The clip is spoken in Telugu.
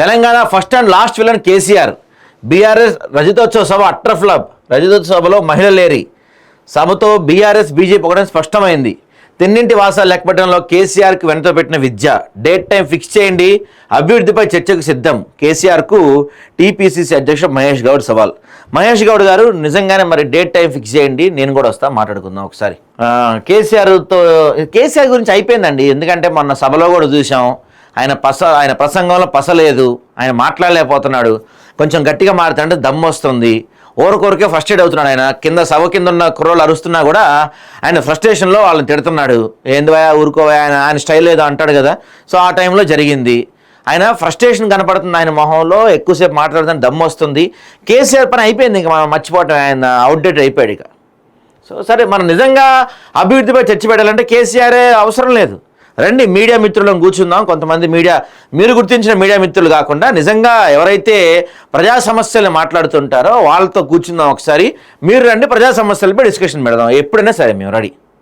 Telangana first and last villain KCR. BRS రజతోత్సవ సభ అట్టర్ ఫ్లాప్. రజతోత్సవ సభలో మహిళలేరి. సభతో బీఆర్ఎస్ బీజేపీ ఒకటే స్పష్టమైంది. తిన్నింటి వాసాలు లెక్కపెట్టడంలో కేసీఆర్కి వెనతో పెట్టిన విద్య. డేట్ టైం ఫిక్స్ చేయండి, అభివృద్ధిపై చర్చకు సిద్ధం. కేసీఆర్కు టీపీసీసీ అధ్యక్షుడు మహేష్ గౌడ్ సవాల్. మహేష్ గౌడ్ గారు నిజంగానే మరి డేట్ టైం ఫిక్స్ చేయండి, నేను కూడా వస్తా, మాట్లాడుకుందాం ఒకసారి. కేసీఆర్ గురించి అయిపోయిందండి. ఎందుకంటే మొన్న సభలో కూడా చూసాం, ఆయన ప్రసంగంలో పసలేదు, ఆయన మాట్లాడలేకపోతున్నాడు. కొంచెం గట్టిగా మాట్లాడుతుంటే దమ్ము వస్తుంది. ఓరకొరకే ఫ్రస్ట్రేట్ అవుతున్నాడు. ఆయన కింద సభ కింద ఉన్న కుర్రోళ్ళు అరుస్తున్నా కూడా ఆయన ఫ్రస్ట్రేషన్లో వాళ్ళని తిడుతున్నాడు. ఏందివా ఊరుకోవా, ఆయన స్టైల్ ఏదో అంటాడు కదా. సో ఆ టైంలో జరిగింది. ఆయన ఫ్రస్ట్రేషన్ కనపడుతుంది ఆయన మొహంలో. ఎక్కువసేపు మాట్లాడుతున్న దమ్ము వస్తుంది. కేసీఆర్ పని అయిపోయింది, ఇంకా మనం మర్చిపోవటం, ఆయన అవుట్డేట్ అయిపోయాడు ఇక. సో సరే, మనం నిజంగా అభివృద్ధిపై చర్చ పెట్టాలంటే కేసీఆరే అవసరం లేదు. రండి మీడియా మిత్రులను కూర్చుందాం. కొంతమంది మీరు గుర్తించిన మీడియా మిత్రులు కాకుండా నిజంగా ఎవరైతే ప్రజా సమస్యలు మాట్లాడుతుంటారో వాళ్ళతో కూర్చుందాం ఒకసారి. మీరు రండి, ప్రజా సమస్యలపై డిస్కషన్ పెడదాం. ఎప్పుడైనా సరే మేము రెడీ.